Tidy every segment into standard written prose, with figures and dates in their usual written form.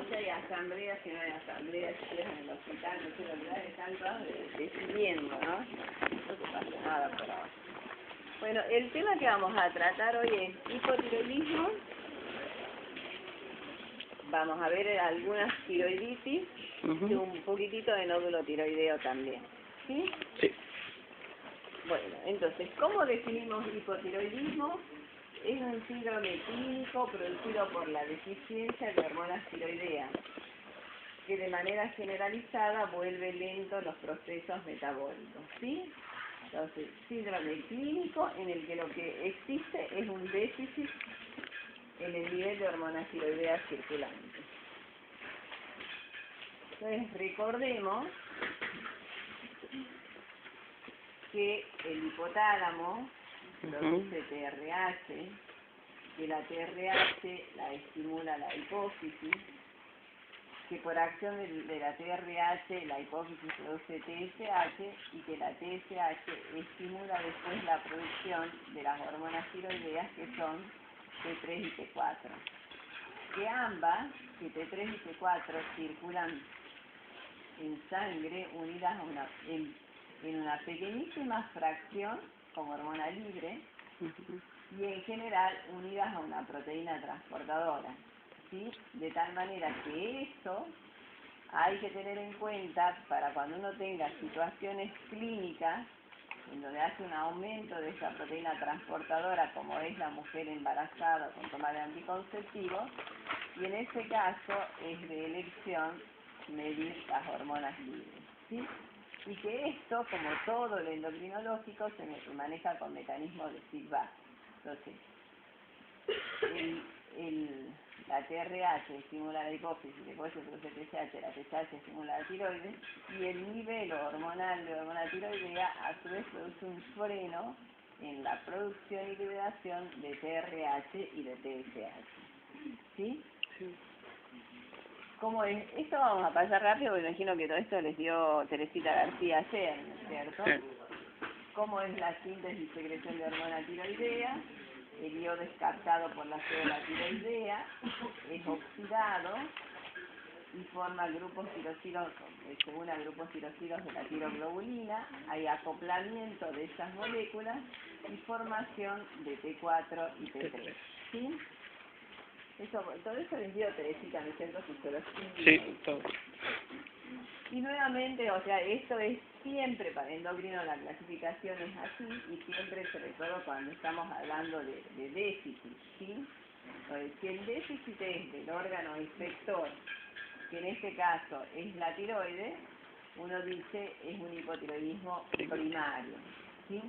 veremos si hay asambleas, si no hay asambleas, si es en el hospital, no sé, lo que están todos decidiendo, ¿no? No se pasa nada por ahora. Bueno, el tema que vamos a tratar hoy es hipotiroidismo. Vamos a ver algunas tiroiditis y un poquitito de nódulo tiroideo también. ¿Sí? Sí. Bueno, entonces, ¿cómo definimos hipotiroidismo? Es un síndrome clínico producido por la deficiencia de hormonas tiroideas, que de manera generalizada vuelve lentos los procesos metabólicos, ¿sí? Entonces, síndrome clínico en el que lo que existe es un déficit en el nivel de hormonas tiroideas circulantes. Entonces, recordemos que el hipotálamo produce TRH, que la TRH la estimula la hipófisis, que por acción de la TRH la hipófisis produce TSH y que la TSH estimula después la producción de las hormonas tiroideas que son T3 y T4. Que ambas, que T3 y T4 circulan en sangre unidas a en una pequeñísima fracción como hormona libre y en general unidas a una proteína transportadora, ¿sí? De tal manera que eso hay que tener en cuenta para cuando uno tenga situaciones clínicas en donde hace un aumento de esa proteína transportadora, como es la mujer embarazada con toma de anticonceptivos, y en ese caso es de elección medir las hormonas libres, ¿sí? Y que esto, como todo lo endocrinológico, se maneja con mecanismos de feedback. Entonces, la TRH estimula la hipófisis, después se produce TSH, la TSH estimula la tiroides, y el nivel hormonal de hormona tiroidea a su vez produce un freno en la producción y liberación de TRH y de TSH. ¿Sí? Sí. ¿Cómo es? Esto vamos a pasar rápido, porque imagino que todo esto les dio Teresita García ayer, ¿no es cierto? Sí. ¿Cómo es la síntesis y secreción de hormona tiroidea? El iodo es captado por la célula tiroidea, es oxidado y forma grupos tirosilos, se une a grupos tirosilos de la tiroglobulina, hay acoplamiento de esas moléculas y formación de T4 y T3. ¿Sí? Todo eso les dio Teresita, ¿no es cierto? Sí, todo. Y nuevamente, o sea, esto es siempre para endocrino, la clasificación es así, y siempre, sobre todo cuando estamos hablando de déficit, ¿sí? Entonces, si el déficit es del órgano efector, que en este caso es la tiroides, uno dice es un hipotiroidismo primario, ¿sí?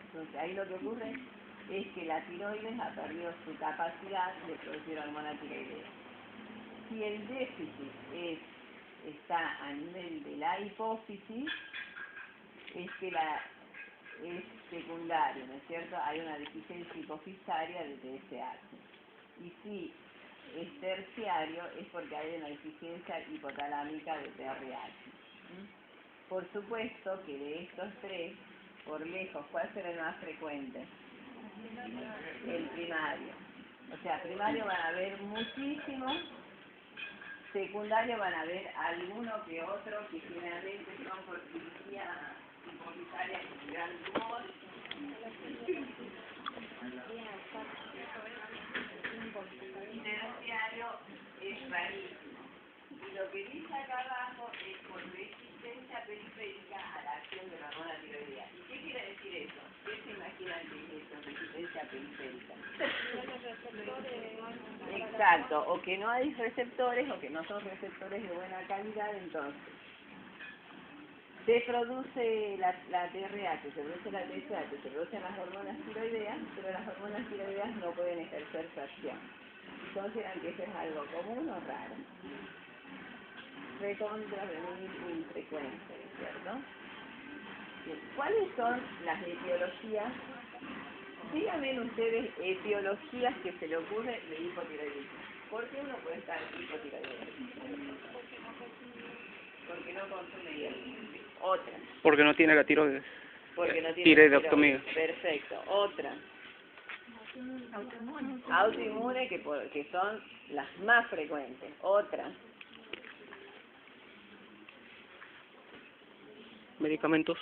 Entonces, ahí lo que ocurre es que la tiroides ha perdido su capacidad de producir hormona tiroidea. Si el déficit está a nivel de la hipófisis, es que es secundario, ¿no es cierto? Hay una deficiencia hipofisaria de TSH. Y si es terciario, es porque hay una deficiencia hipotalámica de TRH. Por supuesto que de estos tres, por lejos, ¿cuál será el más frecuente? El primario. O sea, primario van a haber muchísimos, secundario van a haber alguno que otro que generalmente son por cirugía hipofisaria con gran tumor. Y terciario es rarísimo. Y lo que dice acá abajo es por resistencia periférica a la acción de la hormona tiroidea. ¿Y qué quiere decir eso? ¿Qué se imaginan que es eso, resistencia periférica? Exacto, o que no hay receptores o que no son receptores de buena calidad, entonces se produce la TRH, se produce la TSH, se producen las hormonas tiroideas, pero las hormonas tiroideas no pueden ejercer su acción. ¿Y consideran que eso es algo común o raro? Recontra infrecuente, ¿cierto? Bien. ¿Cuáles son las etiologías? Díganme ustedes etiologías que se le ocurre de hipotiroidismo. ¿Por qué uno puede estar hipotiroidismo? Porque no consume hierro. Otra. Porque no tiene la tiroides. Porque no tiene Tiroidectomía. tiroides. Perfecto. Otra. Autoinmune, que son las más frecuentes. Otra. Medicamentos.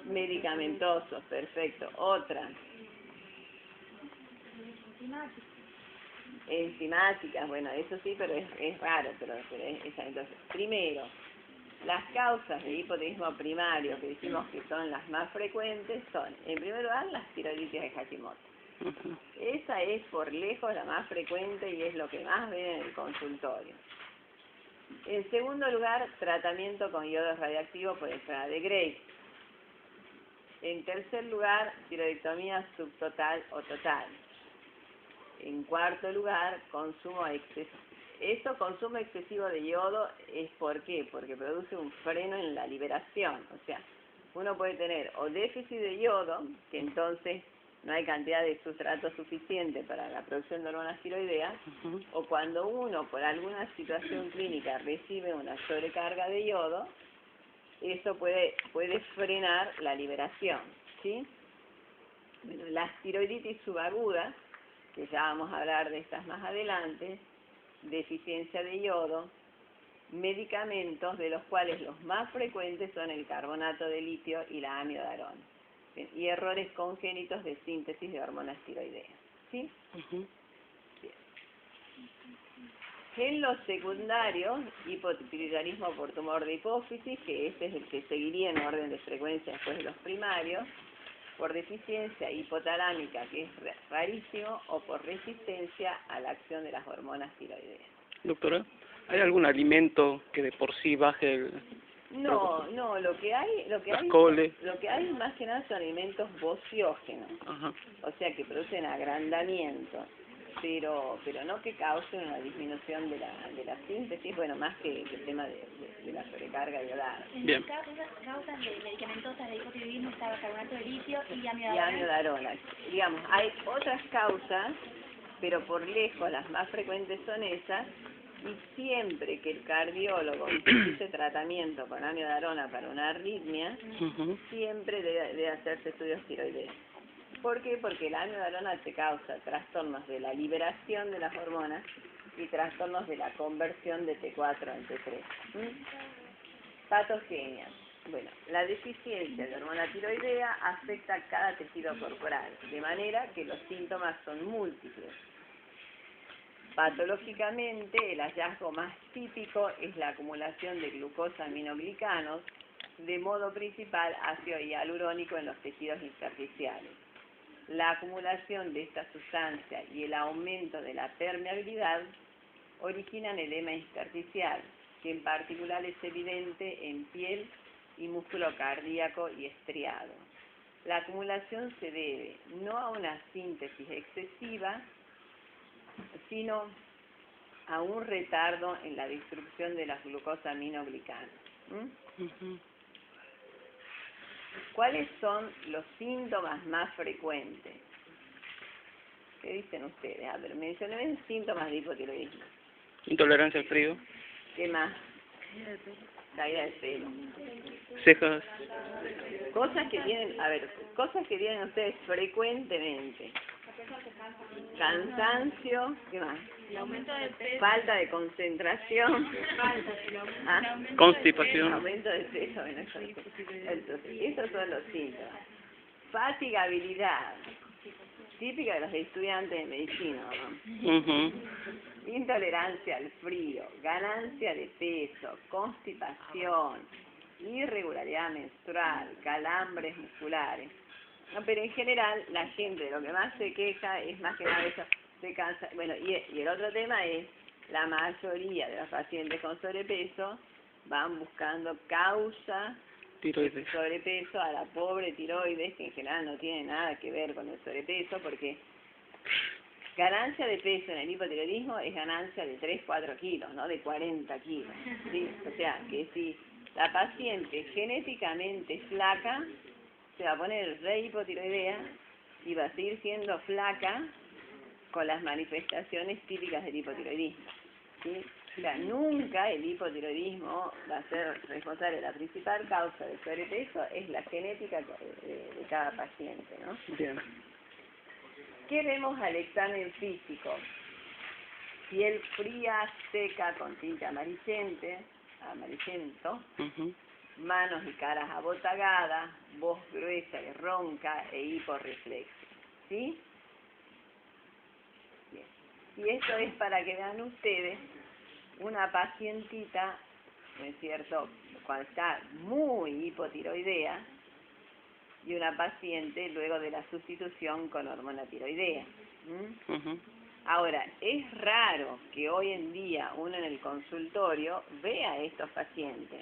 Medicamentosos, perfecto. Otra. Enzimáticas, bueno, eso sí, pero es raro, pero es esa. Entonces, primero, las causas de hipotiroidismo primario que decimos que son las más frecuentes son, en primer lugar, las tiroiditis de Hashimoto. Esa es por lejos la más frecuente y es lo que más ven en el consultorio. En segundo lugar, tratamiento con iodo radioactivo por enfermedad de Graves. En tercer lugar, tiroidectomía subtotal o total. En cuarto lugar, consumo excesivo de yodo es ¿por qué? Porque produce un freno en la liberación. O sea, uno puede tener o déficit de yodo, que entonces no hay cantidad de sustrato suficiente para la producción de hormonas tiroideas, o cuando uno por alguna situación clínica recibe una sobrecarga de yodo, eso puede frenar la liberación, ¿sí? Bueno, las tiroiditis subagudas, que ya vamos a hablar de estas más adelante, deficiencia de yodo, medicamentos de los cuales los más frecuentes son el carbonato de litio y la amidarola, y errores congénitos de síntesis de hormonas tiroideas, ¿sí? Bien. En los secundarios, hipotiroidismo por tumor de hipófisis, que este es el que seguiría en orden de frecuencia después de los primarios, por deficiencia hipotalámica, que es rarísimo, o por resistencia a la acción de las hormonas tiroideas. Doctora, ¿hay algún alimento que de por sí baje el... No, lo que hay más que nada son alimentos vociógenos, o sea que producen agrandamiento, pero no que causen una disminución de la síntesis, bueno, más que el tema de la sobrecarga iodada. En causas medicamentosas de hipotiroidismo está carbonato de litio y amidarola. Y amidarola. Digamos, hay otras causas, pero por lejos las más frecuentes son esas, y siempre que el cardiólogo utilice tratamiento con amidarola para una arritmia, siempre debe hacerse estudios tiroideos. ¿Por qué? Porque la amidarola te causa trastornos de la liberación de las hormonas y trastornos de la conversión de T4 en T3. Patogenia. Bueno, la deficiencia de hormona tiroidea afecta a cada tejido corporal, de manera que los síntomas son múltiples. Patológicamente, el hallazgo más típico es la acumulación de glucosa aminoglicanos, de modo principal ácido hialurónico en los tejidos intersticiales. La acumulación de esta sustancia y el aumento de la permeabilidad originan edema intersticial, que en particular es evidente en piel y músculo cardíaco y estriado. La acumulación se debe no a una síntesis excesiva, sino a un retardo en la destrucción de las glucosaminoglicanas. ¿Cuáles son los síntomas más frecuentes? ¿Qué dicen ustedes? A ver, mencionen síntomas de hipotiroidismo. Intolerancia al frío. ¿Qué más? Caída de pelo. Cejas. Cosas que tienen ustedes frecuentemente. Cansancio, ¿qué más? El aumento del peso. Falta de concentración. Constipación. Aumento de peso. Bueno, entonces, esos son los síntomas. Fatigabilidad, típica de los estudiantes de medicina, ¿no? Intolerancia al frío, ganancia de peso, constipación, irregularidad menstrual, calambres musculares. No, pero en general la gente lo que más se queja es más que nada eso, se cansa. Bueno, y el otro tema es la mayoría de los pacientes con sobrepeso van buscando causa de sobrepeso a la pobre tiroides, que en general no tiene nada que ver con el sobrepeso, porque ganancia de peso en el hipotiroidismo es ganancia de 3-4 kilos, no de 40 kilos, ¿sí? O sea, que si la paciente genéticamente flaca, se va a poner re hipotiroidea y va a seguir siendo flaca con las manifestaciones típicas del hipotiroidismo, ¿sí? O sea, nunca el hipotiroidismo va a ser responsable. La principal causa del sobrepeso es la genética de cada paciente, ¿no? Bien. ¿Qué vemos al examen físico? Piel fría, seca, con tinte amarillento, manos y caras abotagadas, voz gruesa y ronca e hiporreflexia, ¿sí? Bien. Y esto es para que vean ustedes una pacientita, ¿no es cierto?, cuando está muy hipotiroidea, y una paciente luego de la sustitución con hormona tiroidea. Ahora, es raro que hoy en día uno en el consultorio vea a estos pacientes.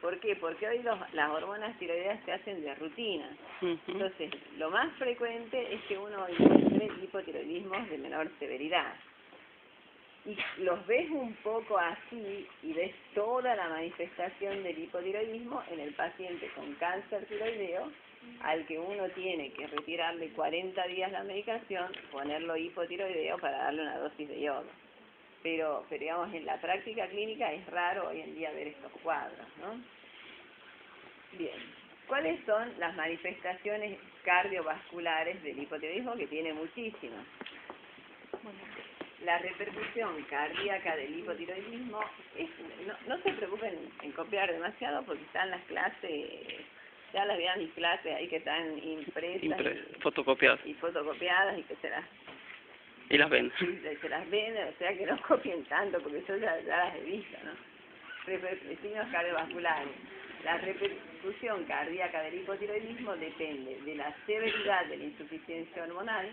¿Por qué? Porque hoy las hormonas tiroideas se hacen de rutina. Entonces, lo más frecuente es que uno encuentre hipotiroidismos de menor severidad. Y los ves un poco así y ves toda la manifestación del hipotiroidismo en el paciente con cáncer tiroideo, al que uno tiene que retirarle 40 días la medicación, ponerlo hipotiroideo para darle una dosis de yodo. Pero digamos, en la práctica clínica es raro hoy en día ver estos cuadros, ¿no? Bien, ¿cuáles son las manifestaciones cardiovasculares del hipotiroidismo? Que tiene muchísimas. La repercusión cardíaca del hipotiroidismo, no se preocupen en copiar demasiado porque están las clases, ya las vean mis clases ahí que están impresas fotocopiadas y fotocopiadas y que se las ven. Se las ven, o sea que no copien tanto porque yo ya las he visto, ¿no? Signos cardiovasculares. La repercusión cardíaca del hipotiroidismo depende de la severidad de la insuficiencia hormonal,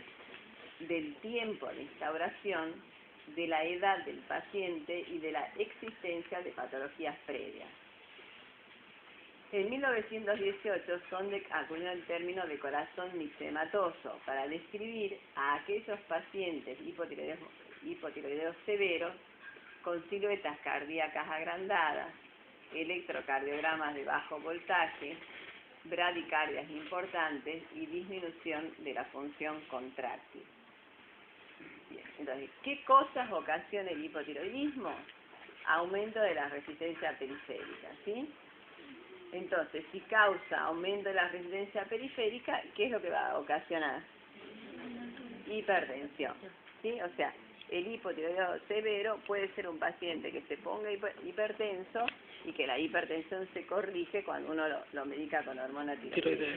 del tiempo de instauración, de la edad del paciente y de la existencia de patologías previas. En 1918, Sondek acuñó el término de corazón mixematoso para describir a aquellos pacientes hipotiroideos severos con siluetas cardíacas agrandadas, electrocardiogramas de bajo voltaje, bradicardias importantes y disminución de la función contráctil. Bien, entonces, ¿qué cosas ocasiona el hipotiroidismo? Aumento de la resistencia periférica, ¿sí? Entonces, si causa aumento de la resistencia periférica, ¿qué es lo que va a ocasionar? Hipertensión, ¿sí? O sea, el hipotiroideo severo puede ser un paciente que se ponga hipertenso y que la hipertensión se corrige cuando uno lo medica con hormona tiroidea.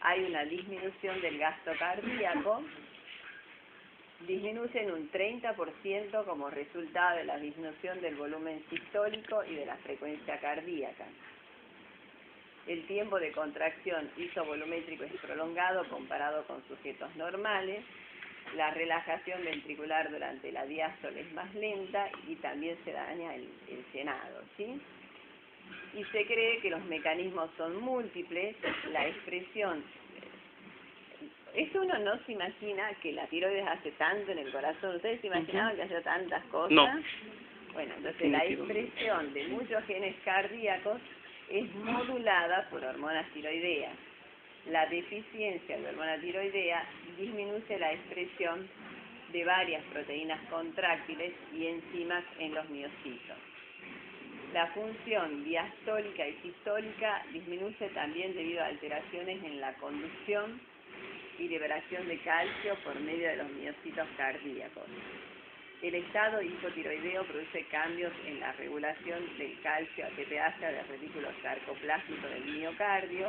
Hay una disminución del gasto cardíaco, disminuye en un 30% como resultado de la disminución del volumen sistólico y de la frecuencia cardíaca. El tiempo de contracción isovolumétrico es prolongado comparado con sujetos normales. La relajación ventricular durante la diástole es más lenta y también se daña el llenado, ¿sí? Y se cree que los mecanismos son múltiples. La expresión... Esto uno no se imagina que la tiroides hace tanto en el corazón. ¿Ustedes se imaginaban que hacía tantas cosas? No. Bueno, entonces la expresión de muchos genes cardíacos es modulada por hormonas tiroideas. La deficiencia de hormona tiroidea disminuye la expresión de varias proteínas contráctiles y enzimas en los miocitos. La función diastólica y sistólica disminuye también debido a alteraciones en la conducción y liberación de calcio por medio de los miocitos cardíacos. El estado hipotiroideo produce cambios en la regulación del calcio ATPase del retículo sarcoplástico del miocardio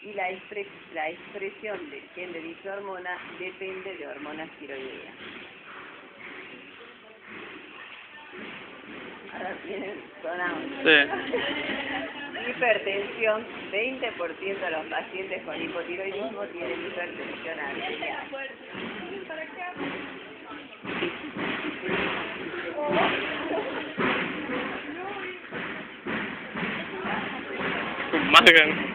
y la expresión del gen de dicha hormona depende de hormonas tiroideas. Ahora vienen sonados. Sí. Hipertensión, 20% de los pacientes con hipotiroidismo tienen hipertensión arterial. Margan.